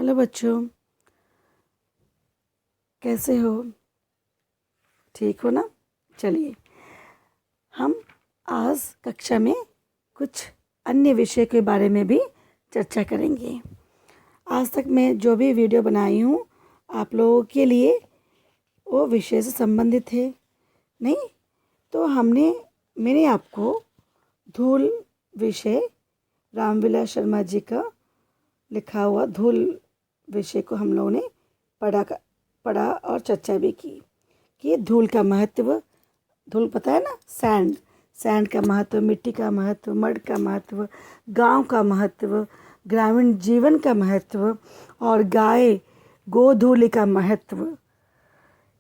Hello बच्चों, कैसे हो? ठीक हो ना? चलिए, हम आज कक्षा में कुछ अन्य विषय के बारे में भी चर्चा करेंगे। आज तक मैं जो भी वीडियो बनाई हूँ आप लोगों के लिए वो विषय से संबंधित है, नहीं? तो मैंने आपको धूल विषय, रामविलास शर्मा जी का लिखा हुआ धूल विषय को हम लोगों ने पढ़ा और चर्चा भी की कि धूल का महत्व, धूल पता है ना, सैंड का महत्व, मिट्टी का महत्व, मड का महत्व, गांव का महत्व, ग्रामीण जीवन का महत्व और गोधूलि का महत्व।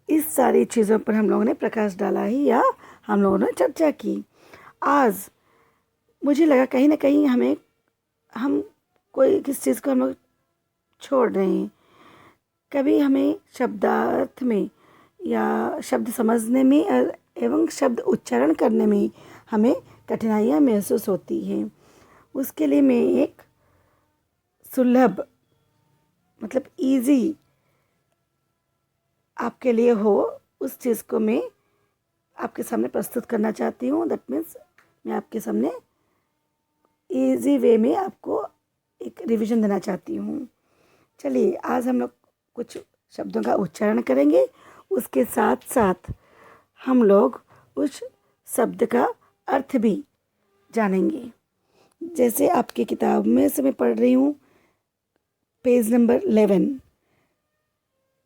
इस सारी चीज़ों पर हम लोगों ने प्रकाश डाला ही या हम लोगों ने चर्चा की। आज मुझे लगा कहीं ना कहीं हम कोई किस चीज़ को हम लोग छोड़ रहे हैं। कभी हमें शब्दार्थ में या शब्द समझने में एवं शब्द उच्चारण करने में हमें कठिनाइयाँ महसूस होती हैं। उसके लिए मैं एक सुलभ, मतलब इजी आपके लिए हो, उस चीज़ को मैं आपके सामने प्रस्तुत करना चाहती हूँ। दैट मीन्स मैं आपके सामने इजी वे में आपको एक रिवीजन देना चाहती हूँ। चलिए, आज हम लोग कुछ शब्दों का उच्चारण करेंगे, उसके साथ साथ हम लोग उस शब्द का अर्थ भी जानेंगे। जैसे आपकी किताब में से मैं पढ़ रही हूँ, पेज नंबर 11,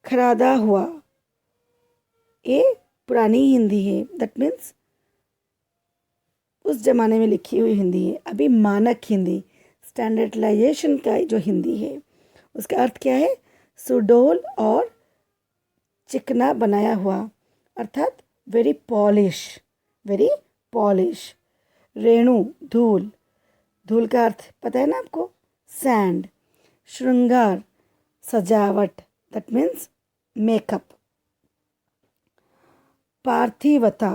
खरादा हुआ। ये पुरानी हिंदी है, दैट मीन्स उस जमाने में लिखी हुई हिंदी है। अभी मानक हिंदी, स्टैंडर्डाइजेशन का जो हिंदी है, उसका अर्थ क्या है? सुडोल और चिकना बनाया हुआ, अर्थात वेरी पॉलिश। रेणु, धूल का अर्थ पता है ना आपको? सैंड। श्रृंगार, सजावट, दैट मीन्स मेकअप। पार्थिवता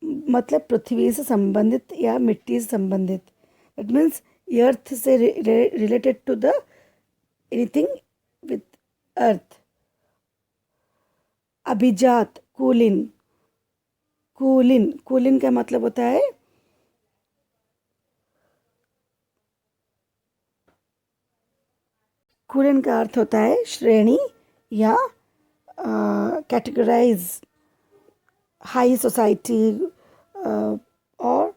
मतलब पृथ्वी से संबंधित या मिट्टी से संबंधित, दैट मीन्स अर्थ से related to the anything with earth. अभिजात, कूलिन का मतलब होता है कूलिन का अर्थ होता है श्रेणी या कैटेगराइज, हाई सोसाइटी और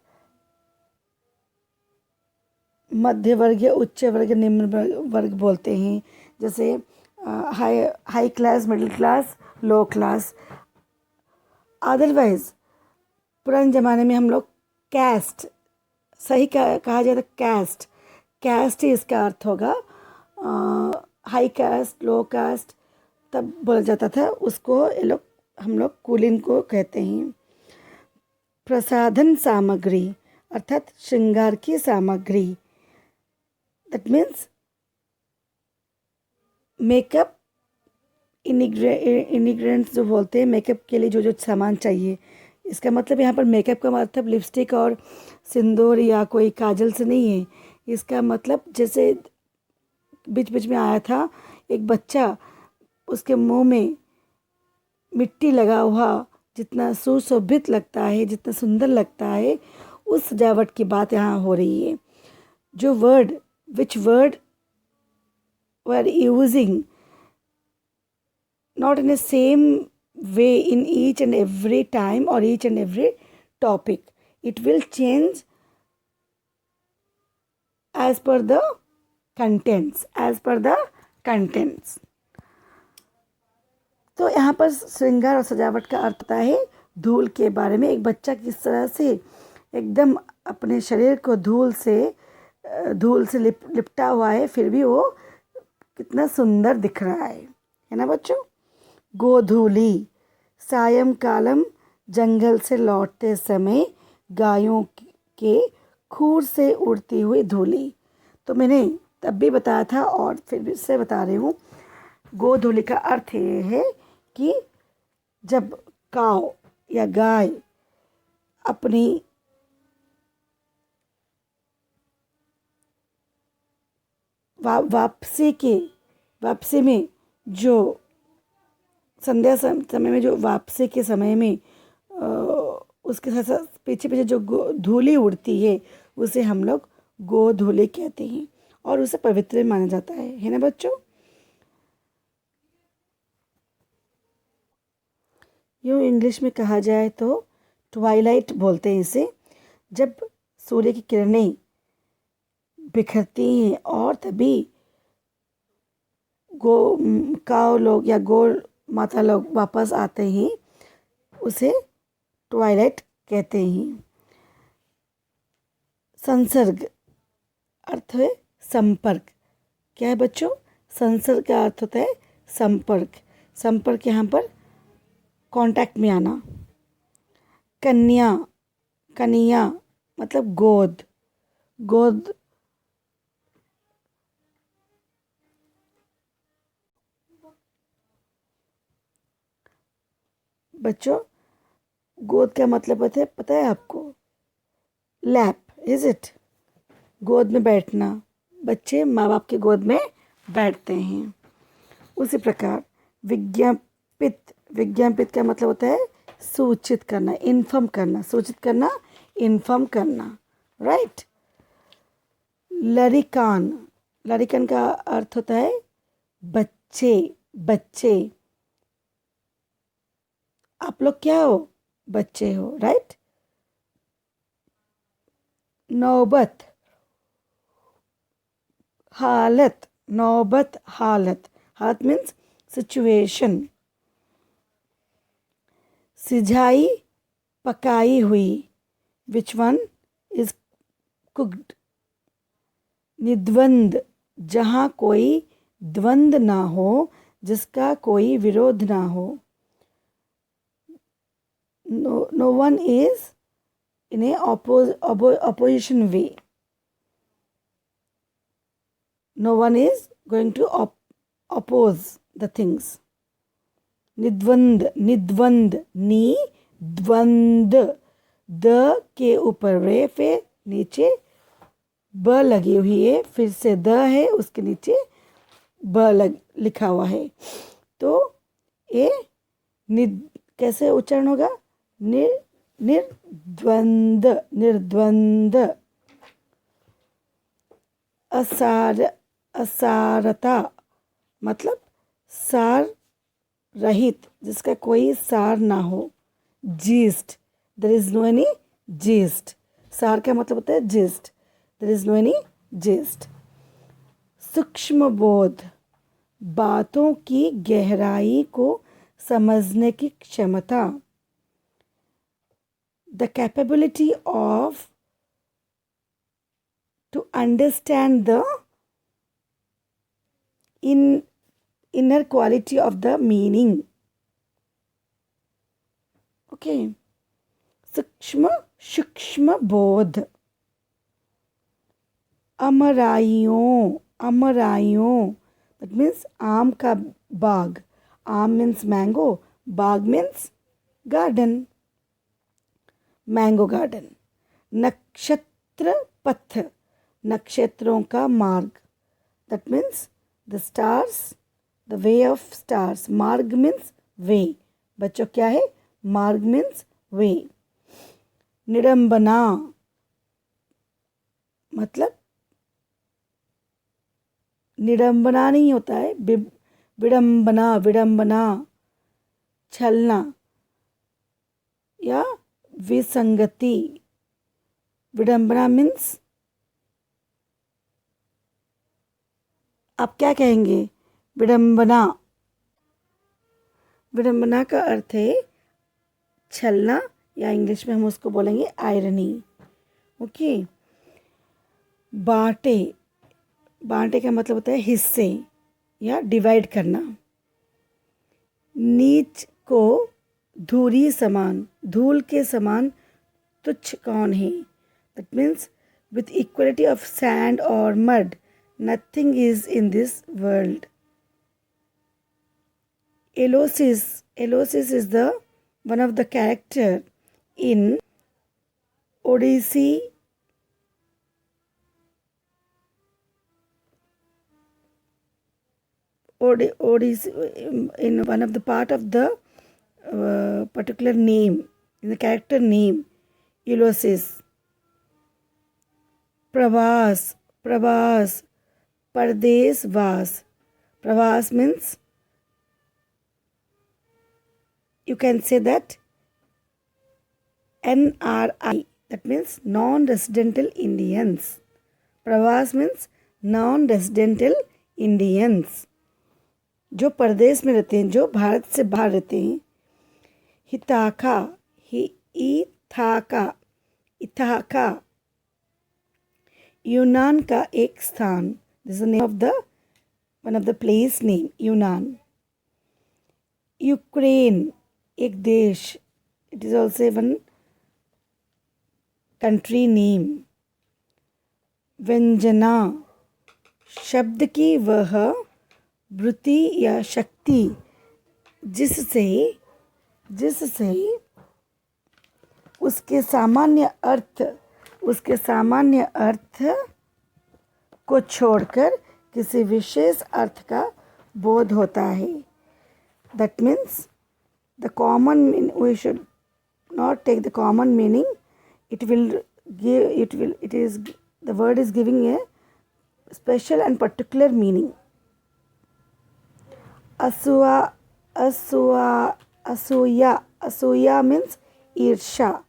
मध्य वर्ग या उच्च वर्ग, निम्न वर्ग बोलते हैं। जैसे हाई क्लास, मिडिल क्लास, लो क्लास। अदरवाइज पुराने ज़माने में हम लोग कैस्ट, सही कहा जाए तो कैस्ट ही इसका अर्थ होगा। हाई कास्ट, लो कास्ट तब बोला जाता था, उसको हम लोग कुलीन को कहते हैं। प्रसाधन सामग्री अर्थात श्रृंगार की सामग्री, दैट मीन्स मेकअप इंग्रेडिएंट्स जो बोलते हैं, मेकअप के लिए जो सामान चाहिए। इसका मतलब यहाँ पर मेकअप का मतलब लिपस्टिक और सिंदूर या कोई काजल से नहीं है। इसका मतलब जैसे बीच में आया था एक बच्चा, उसके मुंह में मिट्टी लगा हुआ, जितना सुशोभित लगता है, जितना सुंदर लगता है, उस सजावट की बात यहाँ हो रही है। जो which word were using not in the same way in each and every time or each and every topic. It will change as per the contents. तो यहाँ पर श्रृंगार और सजावट का अर्थ होता है धूल के बारे में। एक बच्चा किस तरह से एकदम अपने शरीर को धूल से लिपटा हुआ है, फिर भी वो कितना सुंदर दिख रहा है ना बच्चों? गोधूली, सायंकालम, जंगल से लौटते समय गायों के खूर से उड़ती हुई धूली। तो मैंने तब भी बताया था और फिर से बता रही हूँ, गोधूली का अर्थ ये है कि जब काव या गाय अपनी वापसी के वापसी में जो संध्या समय में जो वापसी के समय में उसके साथ साथ पीछे पीछे जो धूली उड़ती है उसे हम लोग गोधूली कहते हैं और उसे पवित्र माना जाता है ना बच्चों। यूँ इंग्लिश में कहा जाए तो ट्वाइलाइट बोलते हैं इसे, जब सूर्य की किरणें बिखरती हैं और तभी काव लोग या गौ माता लोग वापस आते हैं, उसे ट्वाइलाइट कहते हैं। संसर्ग अर्थ है संपर्क। क्या है बच्चों? संसर्ग का अर्थ होता है संपर्क। संपर्क यहाँ पर कांटेक्ट में आना। कन्या, कन्या मतलब गोद, गोद बच्चों गोद का मतलब पता है आपको? Lap, is it? गोद में बैठना, बच्चे माँ बाप की गोद में बैठते हैं। उसी प्रकार विज्ञापित, विज्ञापित का मतलब होता है सूचित करना, इन्फॉर्म करना, सूचित करना, इन्फॉर्म करना, राइट। लरिकान, लरिकान का अर्थ होता है बच्चे, बच्चे। आप लोग क्या हो? बच्चे हो, राइट। नौबत, हालत, नौबत हालत, हालत मीन्स सिचुएशन। सिझाई, पकाई हुई, विच वन इज कुक्ड। निद्वंद, जहाँ कोई द्वंद ना हो, जिसका कोई विरोध ना हो। No one is in a opposition way. No one is going to oppose the things. निद्वंद, निद्वंद, नी द्वंद, द के ऊपर रे पे नीचे ब लगी हुई है, फिर से द है उसके नीचे लिखा हुआ है, तो ये कैसे उच्चारण होगा? निर्द्वंद, निर्द्वंद। असारता मतलब सार रहित, जिसका कोई सार ना हो। Gist, there is no any gist. सार का मतलब होता है gist, there is no any gist. सूक्ष्म बोध, बातों की गहराई को समझने की क्षमता। The capability of to understand the inner quality of the meaning. Okay. सूक्ष्म बोध। अमराइयों, अमराइयों that means आम का बाग। आम means mango, बाग means garden, मैंगो गार्डन। नक्षत्र पथ, नक्षत्रों का मार्ग, that means the stars, the way of stars. मार्ग मीन्स वे। बच्चों क्या है? मार्ग मीन्स वे। निडंबना मतलब निडंबना नहीं होता है, विडंबना, विडंबना छलना या विसंगति। विडंबना मीन्स आप क्या कहेंगे? विडंबना, विडंबना का अर्थ है छलना, या इंग्लिश में हम उसको बोलेंगे आयरनी। ओके। बांटे, बांटे का मतलब होता है हिस्से या डिवाइड करना। नीच को धूरी समान, धूल के समान तुच्छ कौन है? That means with equality of sand और mud nothing is in this world. एलोसिस, एलोसिस is the one of the character in Odyssey Od is in one of the part of the particular name, in the character name. Ulysses. Pravas, Pravas, Pardes Vas. Pravas means, you can say that NRI, that means non-residential Indians. Pravas means non-residential Indians, जो परदेश में रहते हैं, जो भारत से बाहर रहते हैं. हिताका, इथाका, यूनान का एक स्थान. This is the name of the one of the place name, यूनान. यूक्रेन, एक देश. It is also one country name. व्यंजना, शब्द की वह वृत्ति या शक्ति जिससे उसके सामान्य अर्थ को छोड़कर किसी विशेष अर्थ का बोध होता है. That means the common, we should not take the common meaning. The word is giving a special and particular meaning. Asuya means ईर्षा.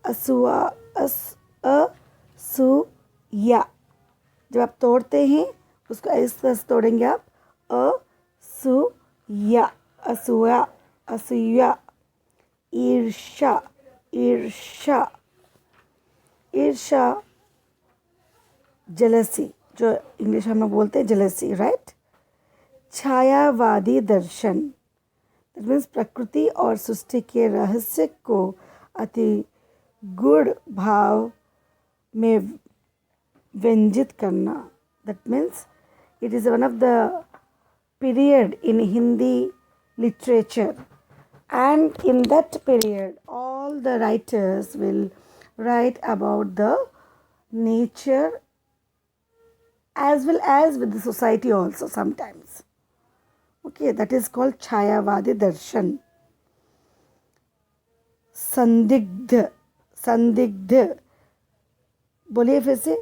असुया, जब आप तोड़ते हैं उसको इस तरह से तोड़ेंगे आप. असूया. ईर्षा, जेलसी, जो इंग्लिश हम लोग बोलते हैं जेलसी, राइट. छायावादी दर्शन, दैट मीन्स प्रकृति और सृष्टि के रहस्य को अति गूढ़ भाव में व्यंजित करना. That means it is one of the period in Hindi literature, and in that period all the writers will write about the nature as well as with the society also sometimes. Okay, that is called Chayavadi Darshan. संदिग्ध, बोलिए फिर से.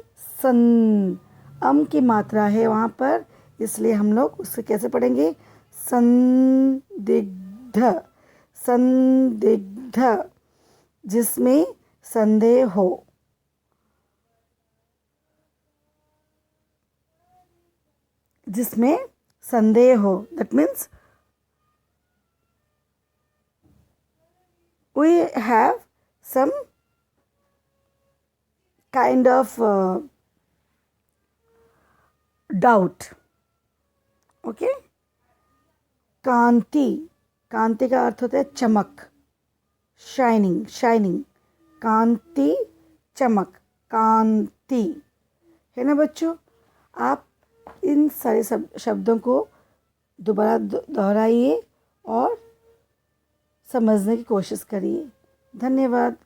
अम की मात्रा है वहाँ पर, इसलिए हम लोग उससे कैसे पढ़ेंगे? संदिग्ध, जिसमें संदेह हो. That means we have some kind of doubt. Okay. कांति का अर्थ होता है चमक, शाइनिंग. कांति, चमक, कांति, है ना बच्चों? आप इन सारे शब्दों को दोबारा दोहराइए और समझने की कोशिश करिए. धन्यवाद.